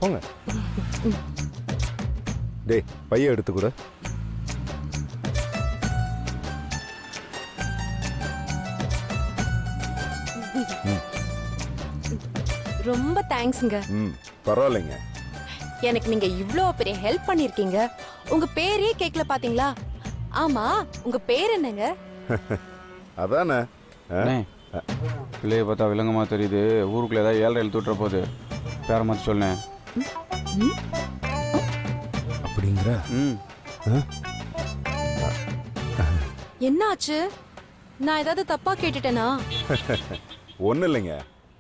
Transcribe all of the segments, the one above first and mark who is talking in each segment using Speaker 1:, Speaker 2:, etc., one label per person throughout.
Speaker 1: போங்க. டேய் பைய எடுத்து கொடு.
Speaker 2: ரொம்ப தேங்க்ஸ்ங்க.
Speaker 1: பரவாயில்லைங்க.
Speaker 2: எனக்கு நீங்க இவ்ளோ பெரிய ஹெல்ப் பண்ணிருக்கீங்க. உங்க பேரே கேக்கல பாத்தீங்களா? ஆமா, உங்க பேர் என்னங்க?
Speaker 1: அதானே.
Speaker 3: பிள்ளைய பார்த்தா விலங்கமா தெரியுது. ஊருக்குள்ள ஏதாவது 7 எழுத்து விட்டுற போகுது. பேர மாத்தி சொன்னேன்.
Speaker 1: அப்படிங்கிற
Speaker 2: என்னாச்சு? நான் ஏதாவது தப்பா கேட்டுட்டேனா?
Speaker 1: ஒன்றும் இல்லைங்க.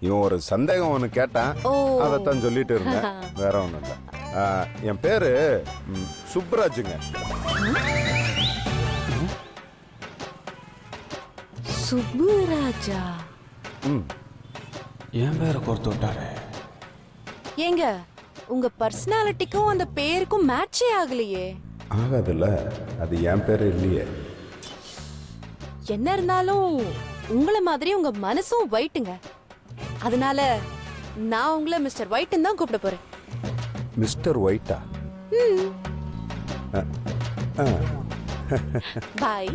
Speaker 1: இவன் ஒரு சந்தேகம் ஒன்று கேட்டான், அதைத்தான் சொல்லிட்டு இருந்தேன். வேற ஒன்றும் இல்லை. என் பேரு சுப்ராஜுங்க.
Speaker 2: சுப்புராஜா?
Speaker 3: என் பேரை கோர்த்து விட்டாரு.
Speaker 2: ஏங்க, உங்க பர்சனாலிட்டிக்கும் அந்த பேருக்கும் மேட்சே ஆகலையே.
Speaker 1: ஆகாதுல்ல, அது என் பேரு இல்லையே.
Speaker 2: என்ன இருந்தாலும் உங்கள மாதிரி உங்க மனசும் ஒயிட்டுங்க. அதனால நான் உங்களை மிஸ்டர் ஒயிட்னு தான் கூப்பிட போறேன்.
Speaker 1: மிஸ்டர் ஒயிட்டா?
Speaker 2: பாய்.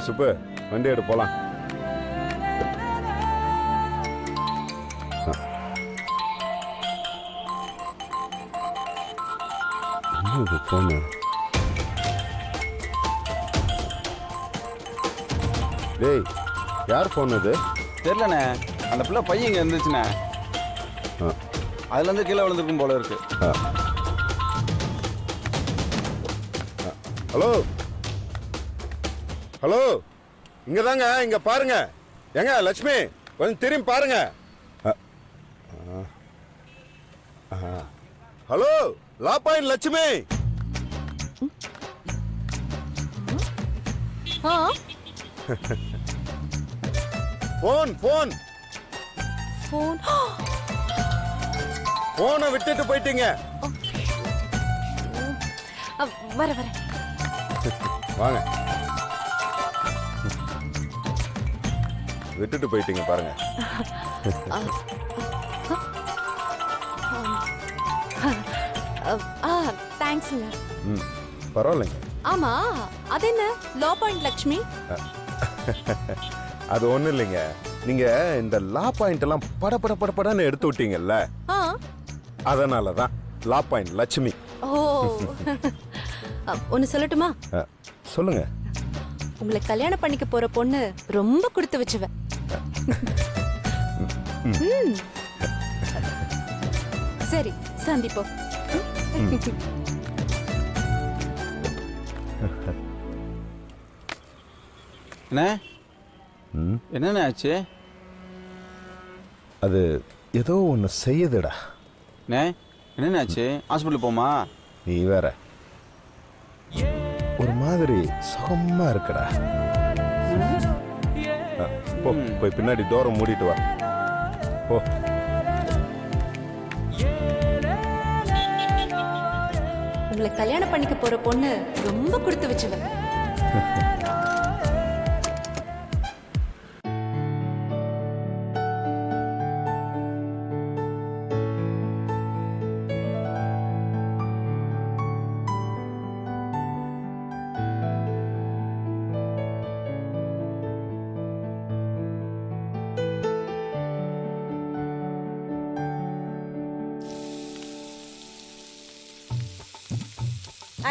Speaker 1: சுப்பு, வண்டி எடு போலாம். போன டேய், யார் போன் அது?
Speaker 3: தெரியலண்ணே. அந்த பிள்ளை பையன் இங்கே இருந்துச்சுண்ணே. அதுலேருந்து கீழே விழுந்துருக்கும் போல இருக்கு.
Speaker 1: ஹலோ ஹலோ, இங்க தாங்க. இங்க பாருங்க. எங்க லட்சுமி, கொஞ்சம் திரும்பி பாருங்க. Hello, law point Lakshmi. Phone phone
Speaker 2: phone
Speaker 1: போனை விட்டுட்டு போயிட்டீங்க.
Speaker 2: வர வர
Speaker 1: வாங்க. விட்டுட்டு போயிட்டீங்க பாருங்க.
Speaker 2: தேங்க்ஸ்ங்க.
Speaker 1: பரவாயில்லைங்க.
Speaker 2: ஆமா, அது என்ன லா பாயிண்ட் லட்சுமி?
Speaker 1: அது ஒண்ணும் இல்லைங்க. நீங்க இந்த லா பாயிண்ட் எல்லாம் படன்னு எடுத்து விட்டீங்கல்ல, அதனாலதான் லா பாயிண்ட் லட்சுமி.
Speaker 2: ஓ, ஒன்னு சொல்லட்டுமா?
Speaker 1: சொல்லுங்க.
Speaker 2: உங்களை கல்யாணம் பண்ணிக்க போற பொண்ணு ரொம்ப கொடுத்து வச்சுவ. சரி, சந்திப்போம்.
Speaker 3: என்னண்ணே ஆச்சு?
Speaker 1: அது ஏதோ ஒன்று செய்யுதுடா.
Speaker 3: என்னண்ணே ஆச்சு? ஹாஸ்பிட்டல் போமா?
Speaker 1: நீ வேற ஒரு மாதிரி சுகமா இருக்குடா. போ, போய் பின்னாடி டோரை மூடிட்டு வா. போ.
Speaker 2: உங்களை கல்யாணம் பண்ணிக்க போற பொண்ணு ரொம்ப கொடுத்து வச்சுவ.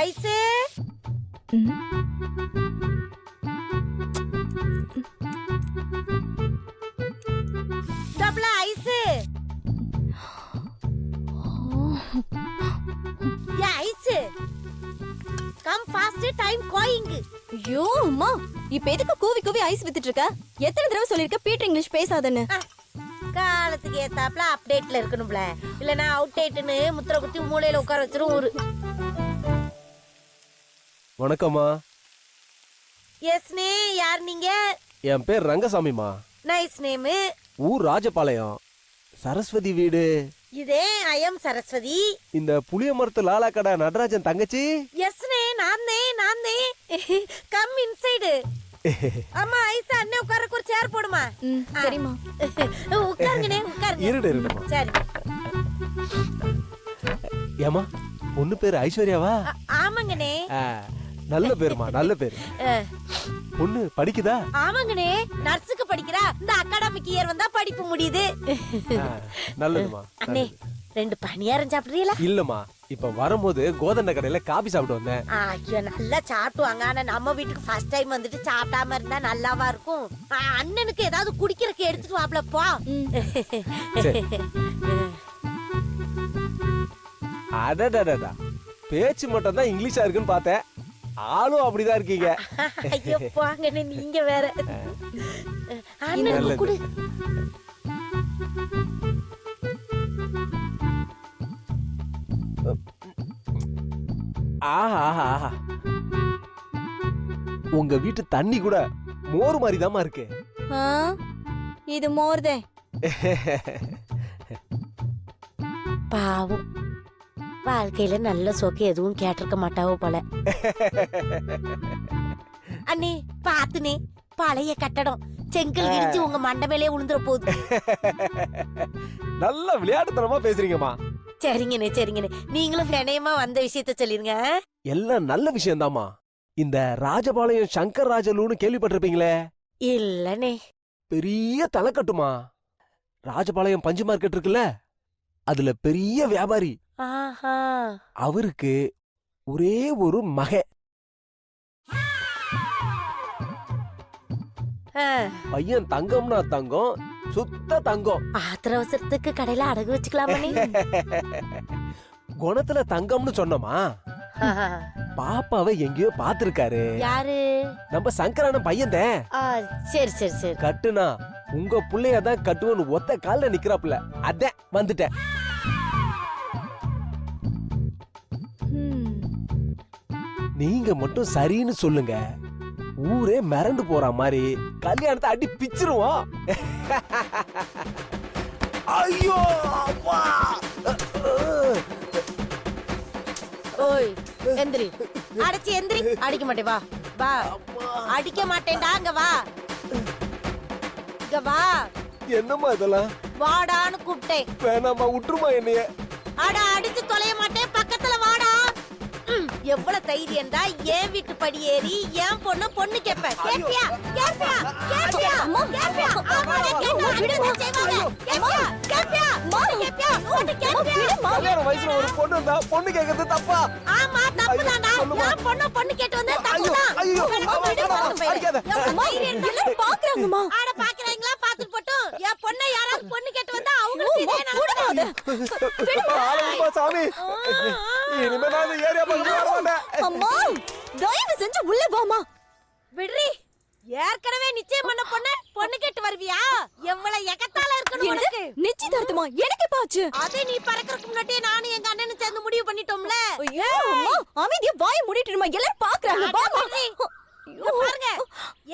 Speaker 4: ஐஸு டபுள் ஐஸு யா Aishu come fast time going
Speaker 2: ஐயோ அம்மா இப்ப எதுக்கு கூவி கூவி ஐஸ் வித்துட்டு இருக்க? எத்தனை தடவை சொல்லிருக்க பீட்டர் இங்கிலீஷ் பேசாதன்னு?
Speaker 4: காலத்துக்கு ஏத்தாப்ல அப்டேட்ல இருக்கணும்ல, இல்லனா அவுட் டேட்னு முத்திர குத்தி மூலையில உட்கார வச்சிரும் ஊரு.
Speaker 5: வணக்கம்மா.
Speaker 4: எஸ்னே, யார் நீங்க?
Speaker 5: என் பேர் ரங்கசாமிமா.
Speaker 4: Nice name.
Speaker 5: ஊர் ராஜபாளையம். சரஸ்வதி வீடு.
Speaker 4: இதே ஐயம் சரஸ்வதி.
Speaker 5: இந்த புளிய மரத்து லாலா கடை நடராஜன் தங்கச்சி.
Speaker 4: எஸ்னே, நானே. Come inside. அம்மா ஐசா அண்ணே உட்காரக்கு ஒரு சேர் போடுமா?
Speaker 2: சரிம்மா.
Speaker 4: உட்காருங்கனே, உட்காருங்க.
Speaker 5: இருடுமா.
Speaker 4: சரி.
Speaker 5: ஏமா பொண்ணு பேரு ஐஸ்வர்யாவா?
Speaker 4: ஆமாங்கனே.
Speaker 5: நல்ல பேருமா, நல்ல பேரு. பொண்ணு படிக்குதா?
Speaker 4: ஆமாங்கனே, நர்ஸுக்கு படிக்கிறா. இந்த அகாடமிக் இயர் வந்தா படிப்பு முடியுது.
Speaker 5: நல்லதுமா.
Speaker 4: அண்ணே, 2 பணியாரம் சாப்பிடுறீங்களா?
Speaker 5: இல்லம்மா, இப்ப வரும்போது கோதண்ட கடையில காபி சாப்பிட்டு வந்தேன்.
Speaker 4: ஐயோ, நல்லா சாப்பிடுவாங்க. ஆனா நம்ம வீட்டுக்கு ஃபர்ஸ்ட் டைம் வந்துட்டு சாப்பிடாம இருந்தா நல்லாவா இருக்கும்? அண்ணனுக்கு ஏதாவது குடிக்கிறதுக்கு எடுத்துட்டு வாப்ல போ.
Speaker 5: அடடடடா, பேச்சு மட்டும் தான் இங்கிலீஷா இருக்குன்னு பார்த்தேன். ஆளும் அப்படிதான் இருக்கீங்க.
Speaker 4: ஐயோ போங்கண்ணே, நீங்க வேற. அண்ணனுக்கு குடு.
Speaker 5: ஆஹா ஆஹா ஆஹா. உங்க வீட்டு தண்ணி கூட மோர் மாதிரி தாமா இருக்கு.
Speaker 2: இது மோர்தே.
Speaker 4: பாவம், வாழ்க்கையில நல்ல சோக்கு எதுவும் கேட்டிருக்க மாட்டாவோ போல. அண்ணே பாத்துனே, பழைய கட்டடம் செங்கல் இடிச்சு உங்க மண்டை மேலே விழுந்துற போகுது.
Speaker 5: நல்ல விளையாட்டுத்தனமா பேசுறீங்கம்மா.
Speaker 4: சரிங்கண்ணே, சரிங்கண்ணே. நீங்களும் பிரணயமா வந்த விஷயத்த சொல்லிருங்க.
Speaker 5: எல்லாம் நல்ல விஷயம் தாமா. இந்த ராஜபாளையம் சங்கர் ராஜலூன்னு கேள்விப்பட்டிருப்பீங்களே?
Speaker 4: இல்லனே.
Speaker 5: பெரிய தலைக்கட்டுமா. ராஜபாளையம் பஞ்சு மார்க்கெட் இருக்குல்ல, அதுல பெரிய வியாபாரி.
Speaker 4: ஆஹா.
Speaker 5: அவருக்கு ஒரே ஒரு மகன். பையன் தங்கம்னா தங்கம், சுத்த தங்கம்.
Speaker 4: ஆத்திர அவசரத்துக்கு கடையில அடகு வச்சுக்கலாமே.
Speaker 5: குணத்துல தங்கம்னு சொன்னோமா, பாப்பாவை எங்கேயோ பாத்துருக்காரு.
Speaker 4: யாரு?
Speaker 5: நம்ம சங்கரான பையன் தான்.
Speaker 4: சரி சரி சரி.
Speaker 5: கட்டுனா உங்க புள்ளையதான் கட்டுவன்னு ஒத்த கால்ல நிக்கிறாப்புல. அதான் வந்துட்டேன். நீங்க மட்டும் சரின்னு சொல்லுங்க, ஊரே மிரண்டு போற மாதிரி கல்யாணத்தை அடி பிச்சிருவோம். ஐயோ அப்பா.
Speaker 4: ஓய் எந்திரி. அடிச்சு எந்திரி. அடிக்க மாட்டே, வா வா. அடிக்க மாட்டேன்டா, அங்க வா. இங்க வா.
Speaker 5: என்னம்மா இதெல்லாம்?
Speaker 4: வாடான்னு கூப்பிட்டேன்.
Speaker 5: வேணாமா, விட்டுருமா என்னைய.
Speaker 4: அட அடிச்சு தொலைய மாட்டேன், பக்கத்துல வாடா. எவ்வளவு தைரியம் தான் என் வீட்டு படி ஏறி என் பொண்ணு கேப்ப? கேப்பியா கேப்பியா கேப்பியா அம்மா கேப்பியா? ஆமா கேட்டா விடுமா செய்வாங்க. கேப்பியா கேப்பியா மாறு கேப்பியா பொண்ணு கேப்பியா?
Speaker 5: கல்யாண வயசுல ஒரு பொண்ணு இருந்தா பொண்ணு கேக்குறது தப்பா?
Speaker 4: ஆமா தப்புதான்டா. என் பொண்ணு கேட்டு வந்தா தப்புதான்.
Speaker 5: ஐயோ
Speaker 4: அம்மா எல்லாரும் பாக்குறாங்கம்மா. ஆட பாக்குறாங்களா? பாத்துட்டு போட்டும். என் பொண்ணை யாராவது பொண்ணு கேட்டு வந்தா அவங்களுக்கு இதே நடக்குது.
Speaker 5: விடுமா சாமி. இனிமே நான் இந்த ஏரியா பக்கம் வர மாட்டேன்.
Speaker 2: அம்மா தயவு செஞ்சு உள்ள வாமா.
Speaker 4: விடுறி. ஏற்கனவே நிச்சயம் பண்ண பொண்ணு கேட்டு வருவியா? எவ்வளவு எகத்தால இருக்கணும் உனக்கு.
Speaker 2: நிச்சயதார்த்தமா எனக்கு பாச்சு.
Speaker 4: அதே நீ பறக்கறதுக்கு முன்னாடியே நானும் எங்க அண்ணனும் சேர்ந்து முடிவு பண்ணிட்டோம்ல.
Speaker 2: ஐயோ அம்மா அமைதியா வாயை மூடிட்டுமா, எல்லாரும் பாக்குறாங்க. வாமா.
Speaker 4: பாருங்க.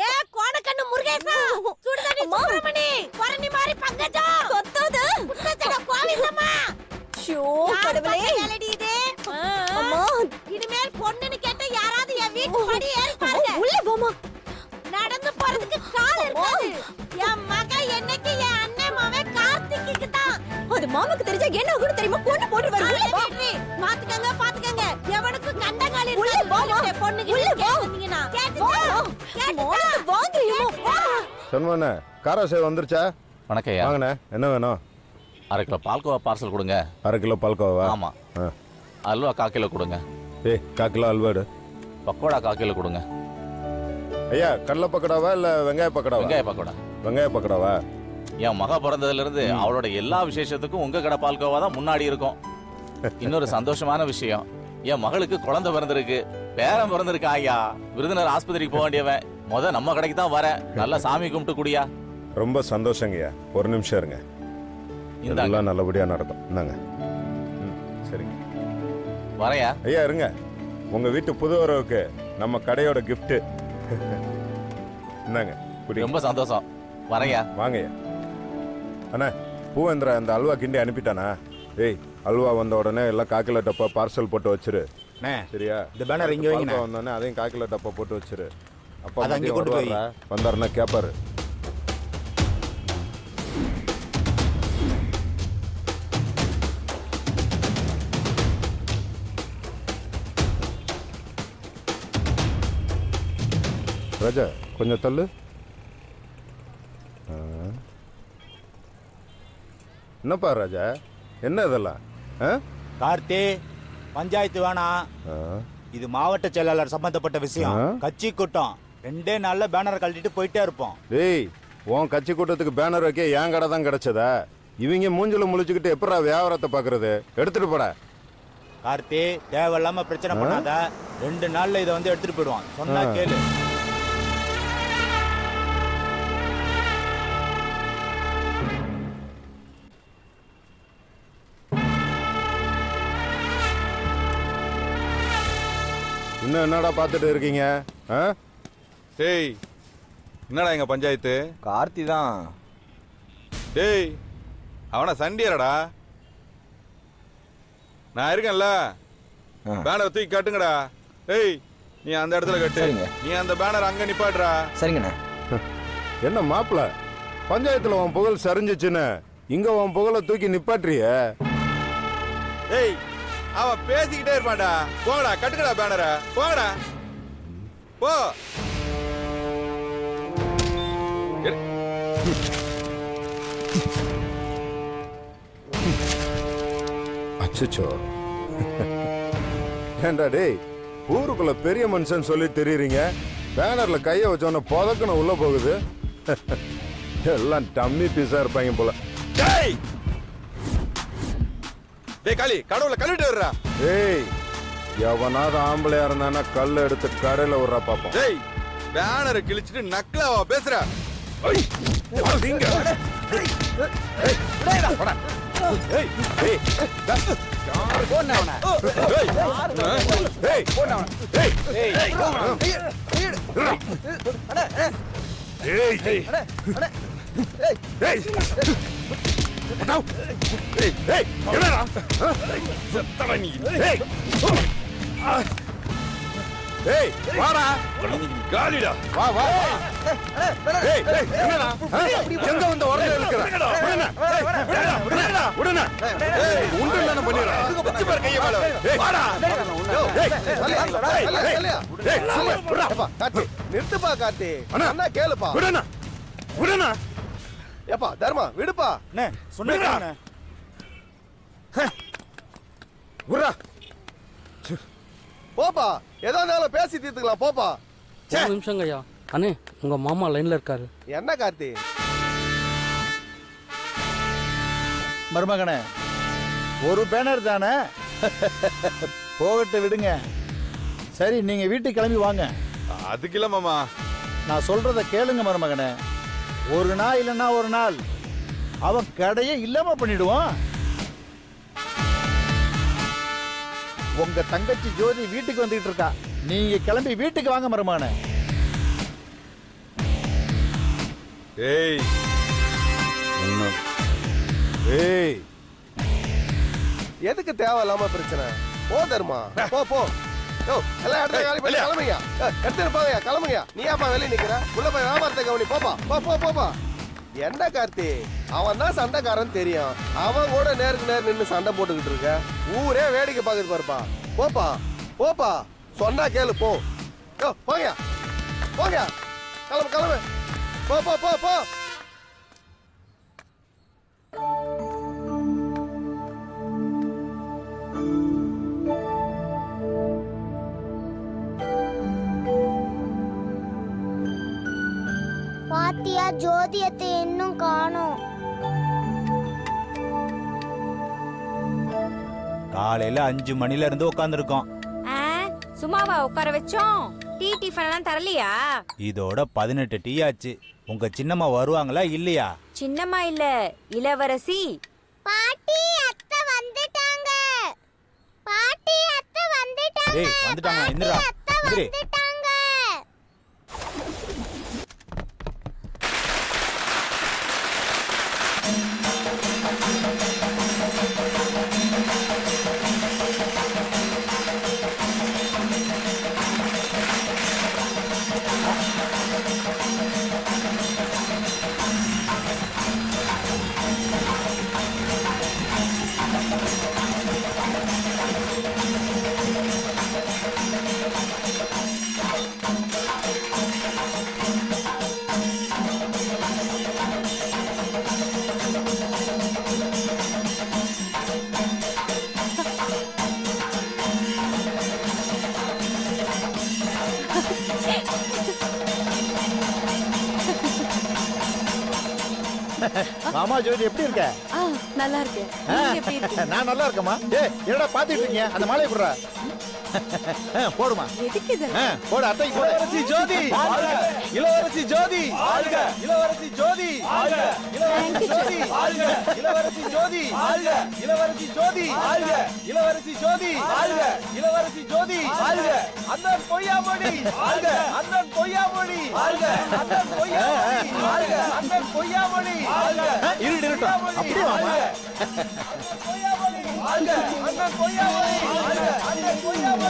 Speaker 4: ஏ கோணக்கண்ணு முருகேசா, சுடுதண்ணி சுப்பிரமணி, கொரணி மாதிரி பங்கஜா,
Speaker 2: கத்தாத
Speaker 4: குட்டச்சட கோவிந்தம்மா.
Speaker 2: ஷோ கடவுளே.
Speaker 4: கேளடி இது.
Speaker 2: அம்மா
Speaker 4: இனிமேல் பொண்ணுன்னு கேட்ட யாராவது என் வீட்டு படி ஏறி பாருங்க.
Speaker 2: உள்ள வாமா.
Speaker 4: நடந்து போறதுக்கு கால் இருக்காது. என் மகன் என்னைக்கு என் அண்ணன் மவன் கார்த்திக்கு தான்.
Speaker 2: அது மாமாக்கு தெரிஞ்சா என்ன ஆகும் தெரியுமா? கொண்டு போட்டுருவாரு. உள்ள வா.
Speaker 4: பாத்துக்கங்க பாத்துக்கங்க. எவனுக்கு கண்டங்கால்
Speaker 2: உள்ள வா.
Speaker 4: இருக்காது. பொண்ணுக்கு
Speaker 2: உள்ள வா.
Speaker 4: வந்தீங்கன்னா
Speaker 2: வாங்குறியம்மா.
Speaker 1: சொன்னே காரா சேவை வந்துருச்சா?
Speaker 6: வணக்கம் ஐயா.
Speaker 1: வாங்கண்ணே, என்ன வேணும்?
Speaker 6: 1/2 கிலோ பால்கோவா பார்சல் கொடுங்க.
Speaker 1: 1/2 கிலோ பால்கோவா?
Speaker 6: ஆமாம். அல்வா 1/4 கிலோ கொடுங்க.
Speaker 1: ஏய் காக்கிலோ அல்வாடு.
Speaker 6: பக்கோடா காக்கில கொடுங்க.
Speaker 1: ஐயா கடலை பக்கோடாவா இல்ல வெங்காய பக்கோடாவா?
Speaker 6: வெங்காய பக்கோடா.
Speaker 1: வெங்காய பக்கோடாவா?
Speaker 6: என் மக பிறந்ததுல இருந்து அவளோட எல்லா விசேஷத்துக்கும் உங்க கடை பால்கோவா தான் முன்னாடி இருக்கும். இன்னொரு சந்தோஷமான விஷயம், என் மகளுக்கு குழந்தை பிறந்திருக்கு, பேரன் பிறந்திருக்கு. ஐயா விருதுநகர் ஆஸ்பத்திரிக்கு போக வேண்டியவன் நம்ம கடைக்கு தான் வரேன். நல்லா சாமி கும்பிட்டு குடியா.
Speaker 1: ரொம்ப சந்தோஷங்கய்யா. ஒரு நிமிஷம் இருங்க, இதெல்லாம் நல்லபடியா நடக்கும். இந்தாங்க. சரிங்க
Speaker 6: வரையா.
Speaker 1: ஐயா இருங்க, உங்க வீட்டு புது வரவுக்கு நம்ம கடையோட gift. இந்தாங்க குடி.
Speaker 6: ரொம்ப சந்தோஷம். வரையா.
Speaker 1: வாங்கய்யா. அண்ணா பூவேந்திரா அந்த அல்வா கிண்டி அனுப்பிட்டானா? ஏய் அல்வா வந்த உடனே எல்லாம் காக்கில டப்பா பார்சல் போட்டு வச்சிரு. சரியா?
Speaker 7: இந்த பேனர் இங்க வைங்க.
Speaker 1: வந்தோடனே அதையும் காக்கில டப்பா போட்டு வச்சிரு. அப்பா
Speaker 7: அதை அங்கே கொண்டு போய்.
Speaker 1: வந்தாருன்னா கேப்பாரு. ராஜா கொஞ்சம் தள்ளு. என்னப்பா ராஜா, என்ன இதெல்லாம்?
Speaker 7: கார்த்தி, பஞ்சாயத்து வேணாம். இது மாவட்ட செயலாளர் சம்பந்தப்பட்ட விஷயம். கட்சி கூட்டம் 2 நாள்ல பேனர் கழட்டிட்டு போயிட்டே இருப்போம்.
Speaker 1: டேய் உன் கட்சி கூட்டத்துக்கு பேனர் வைக்க என் கடை தான் கிடைச்சதா? இவங்க மூஞ்சில முழிச்சுக்கிட்டு எப்படா வியாபாரத்தை பாக்குறது? எடுத்துட்டு போட.
Speaker 7: கார்த்தி, தேவையில்லாம பிரச்சனை பண்ணாத. 2 நாள்ல இதை வந்து எடுத்துட்டு போயிடுவான். சொன்னா கேளு.
Speaker 1: இன்னும் என்னடா பார்த்துட்டு இருக்கீங்க?
Speaker 8: டேய் என்னடா எங்க பஞ்சாயத்து?
Speaker 3: கார்த்தி தான்.
Speaker 8: டேய் அவனா சண்டியரடா. நான் இருக்கேன்ல, பேனரை தூக்கி கட்டுங்கடா. டேய் நீ அந்த இடத்துல கட்டு. நீ அந்த பேனர் அங்க நிப்பாடுறா.
Speaker 3: சரிங்கண்ணே.
Speaker 1: என்ன மாப்பிள, பஞ்சாயத்துல உன் புகழ் சரிஞ்சிச்சுன்னு இங்க உன் புகழை தூக்கி நிப்பாட்டுறிய?
Speaker 8: டேய் அவன் பேசிக்கிட்டே இருப்பான்டா. போங்கடா, கட்டுங்கடா பேனரை. போங்கடா போ.
Speaker 1: அச்சோ ஏண்டா டேய், ஊருக்குள்ள பெரிய மனுஷன் சொல்லி தெரியுறீங்க, பேனர்ல கைய வச்சோன்னு புதக்கணும் உள்ள போகுது. எல்லாம் டம்மி பீஸா இருப்பாங்க போல.
Speaker 8: டேய் டேய் காளி, கடவுள கழுவிட்டு வர்றா.
Speaker 1: ஏய் எவனாவது ஆம்பளையா இருந்தானா கல் எடுத்து கடையில விடுறா பாப்போம்.
Speaker 8: டேய் பேனரை கிழிச்சிட்டு நக்கலாவா பேசுற?
Speaker 1: வாடா
Speaker 8: காலிடா
Speaker 1: வா வா. எங்க வந்து உடனே இருக்கிற உடனே உண்டு தானே பண்ணிடுறேன்.
Speaker 8: கையை மேல வாடா.
Speaker 5: நிறுத்துப்பா கார்த்தி. அண்ணா கேளுப்பா.
Speaker 1: விடுண்ணா விடுண்ணா.
Speaker 5: ஏப்பா தர்மா விடுப்பா.
Speaker 7: சொன்ன
Speaker 1: விடுறா.
Speaker 5: போப்பா, ஏதோ நேரம் பேசி தீர்த்துக்கலாம். போப்பா.
Speaker 9: ஒரு நிமிஷங்க ஐயா. அண்ணே உங்க மாமா லைன்ல இருக்காரு.
Speaker 5: என்ன கார்த்தி?
Speaker 7: மருமகனே, ஒரு பேனர் தானே, போகட்டு விடுங்க. சரி நீங்க வீட்டுக்கு கிளம்பி வாங்க.
Speaker 8: அதுக்கு இல்ல மாமா,
Speaker 7: நான் சொல்றத கேளுங்க மருமகனே. ஒரு நாள் இல்லைன்னா ஒரு நாள் அவன் கடையே இல்லாம பண்ணிடுவான். உங்க தங்கச்சி ஜோதி வீட்டுக்கு வந்துகிட்டு இருக்கா. நீங்க கிளம்பி வீட்டுக்கு வாங்க மருமகனே.
Speaker 8: ஏய்
Speaker 1: ஏய்
Speaker 5: எதுக்கு தேவையில்லாம பிரச்சனை? போ தர்மா, போ போ. யோ எல்லாம் இடத்துல காலி பண்ணி கிளம்புங்க. எடுத்துட்டு போங்க, கிளம்புங்க. நீ ஏப்பா வெளியே நிக்கிற? உள்ள போய் வியாபாரத்தை கவனி. போப்பா போ போ போப்பா. என்ன கார்த்தி, அவன் தான் சண்டைக்காரன் தெரியும். அவன் கூட நேருக்கு நேர் நின்று சண்டை போட்டுக்கிட்டு இருக்க. ஊரே வேடிக்கை பார்க்குது பாருப்பா. போப்பா போப்பா, சொன்னா கேளு. போ போங்க போங்க, கிளம்பு கிளம்பு. போ போ போ போ.
Speaker 10: பாத்தியா ஜோதியத்தை இன்னும் காணோம்.
Speaker 7: காலையில 5 மணில இருந்து உட்காந்துருக்கோம்.
Speaker 4: சும்மாவா உட்கார வச்சோம்? டீ டிஃபன் எல்லாம் தரலையா?
Speaker 7: இதோட 18 டீ ஆச்சு. உங்க சின்னம்மா வருவாங்களா இல்லையா?
Speaker 4: சின்னம்மா இல்ல, இளவரசி.
Speaker 10: பாட்டி அத்தை வந்துட்டாங்க. பாட்டி அத்தை வந்துட்டாங்க.
Speaker 7: ஏய் வந்துட்டாங்க, இந்திரா இந்திரி.
Speaker 10: வந்துட்டாங்க.
Speaker 5: மாமா ஜோதி எப்படி இருக்க?
Speaker 2: நல்லா இருக்கேன். நீங்க எப்படி இருக்கீங்க?
Speaker 5: நான் நல்லா இருக்கேம்மா. ஏய் என்னடா பாத்துட்டு இருக்கீங்க? அந்த மாலையை குடுறா. போடுமா.
Speaker 2: எதுக்கு இது?
Speaker 5: போடு அத்தைக்கு போடு. இளவரசி ஜோதி வாழ்க. இளவரசி ஜோதி வாழ்க. இளவரசி ஜோதி வாழ்க. இளவரசி ஜோதி வாழ்க. இளவரசி ஜோதி வாழ்க. இளவரசி ஜோதி வாழ்க. இளவரசி ஜோதி வாழ்க. இளவரசி ஜோதி வாழ்க. அண்ணன் பொய்யாமொழி வாழ்க. அண்ணன் பொய்யாமொழி வாழ்க. அண்ணன் பொய்யாமொழி வாழ்க. அண்ணன் பொய்யாமொழி வாழ்க. இருட்டோம் அப்படியே வாமா. பொய்யாமொழி வாழ்க. அண்ணன் பொய்யாமொழி வாழ்க. அண்ணன் பொய்யாமொழி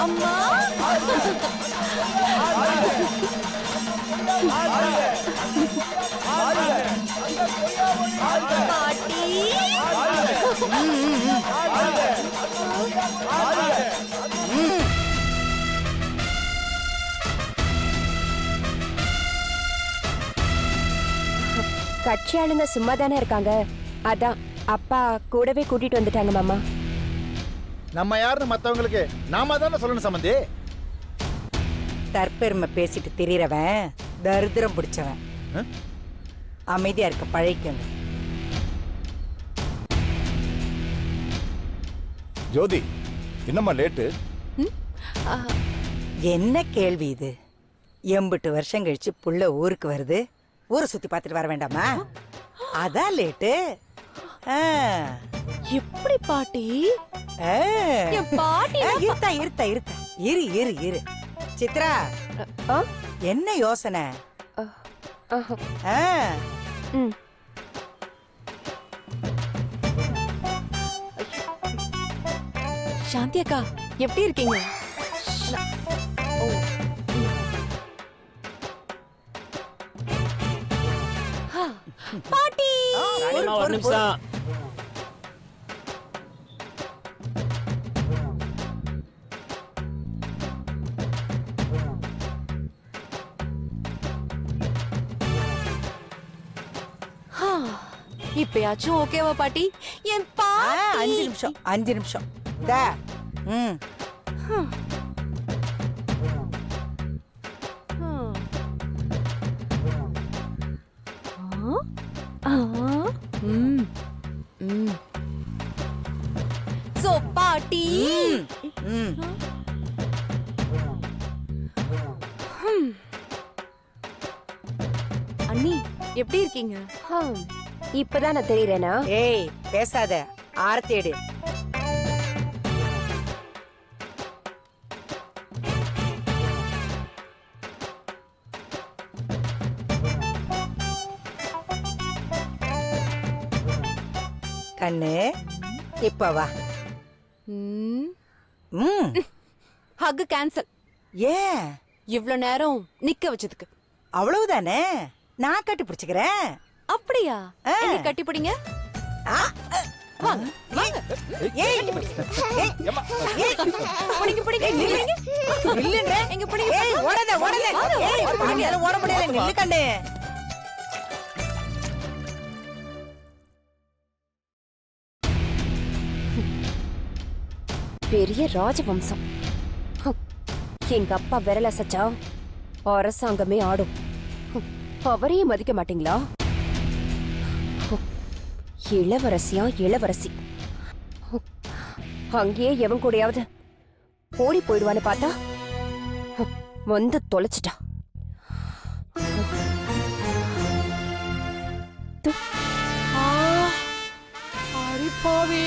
Speaker 2: அம்மா
Speaker 4: பாட்டி.
Speaker 11: கட்சி ஆளுங்க சும்மா தானே இருக்காங்க. அதான் அப்பா கூடவே கூட்டிட்டு வந்துட்டாங்க மாமா.
Speaker 5: நம்ம யாருன்னு மத்தவங்களுக்கு நாம தானே சொல்லணும் சம்பந்தி.
Speaker 12: தற்பெருமை பேசிட்டு திரியறவன் தரித்திரம் பிடிச்சவன். அமைதியா இருக்க பழைக்கங்க.
Speaker 5: ஜோதி என்னம்மா லேட்டு?
Speaker 12: என்ன கேள்வி இது? 80 வருஷம் கழிச்சு புள்ள ஊருக்கு வருது. ஊரை சுத்தி பார்த்துட்டு வர வேண்டாமா? அதான் லேட்டு.
Speaker 2: எப்படி பாட்டி? என் பாட்டி
Speaker 12: இருத்தா இருத்தா இருத்தா இரு இரு இரு. சித்ரா என்ன யோசனை?
Speaker 2: சாந்தி அக்கா எப்படி இருக்கீங்க? பாட்டி
Speaker 9: ஒரு நிமிஷம்.
Speaker 2: இப்பயாச்சும் ஓகேவா பாட்டி? என் பாட்டி
Speaker 12: 5 நிமிஷம் 5 நிமிஷம். டா ம்
Speaker 2: சோ பாட்டி
Speaker 12: ம்
Speaker 2: அண்ணி எப்படி இருக்கீங்க?
Speaker 11: இப்பதான் நான் தெரியறேனா?
Speaker 12: ஏய் பேசாத. ஆரத்தி எடு. கண்ணு இப்ப வா.
Speaker 2: ஹக் கேன்சல்.
Speaker 12: ஏன்
Speaker 2: இவ்ளோ நேரம் நிக்க வச்சதுக்கு.
Speaker 12: அவ்வளவுதானே, நான் கட்டி பிடிச்சுக்கிறேன்.
Speaker 2: அப்படியா? என்னை கட்டி பிடிங்க. வாங்க, வாங்க.
Speaker 12: ஏய், ஏய்,
Speaker 2: பிடிங்க, பிடிங்க. நில்லுங்க.
Speaker 12: நில்லுங்க.
Speaker 2: எங்க பிடிங்க.
Speaker 12: ஏய், ஓடாத, ஓடாத. ஏய், பிடிங்க, ஓட முடியல, நில்லு கண்ணு.
Speaker 11: பெரிய ராஜவம்சம். ஹம். எங்க அப்பா விரல சச்சா அரசாங்கமே ஆடும். ஹம். அவரையும் மதிக்க மாட்டீங்களா? ஹம். இளவரசியா இளவரசி. ஹம். அங்கேயே எவன் கூடயாவது ஓடி போயிடுவான்னு பார்த்தா ஹம். வந்து தொலைச்சிட்டா.
Speaker 2: அடிப்பாவே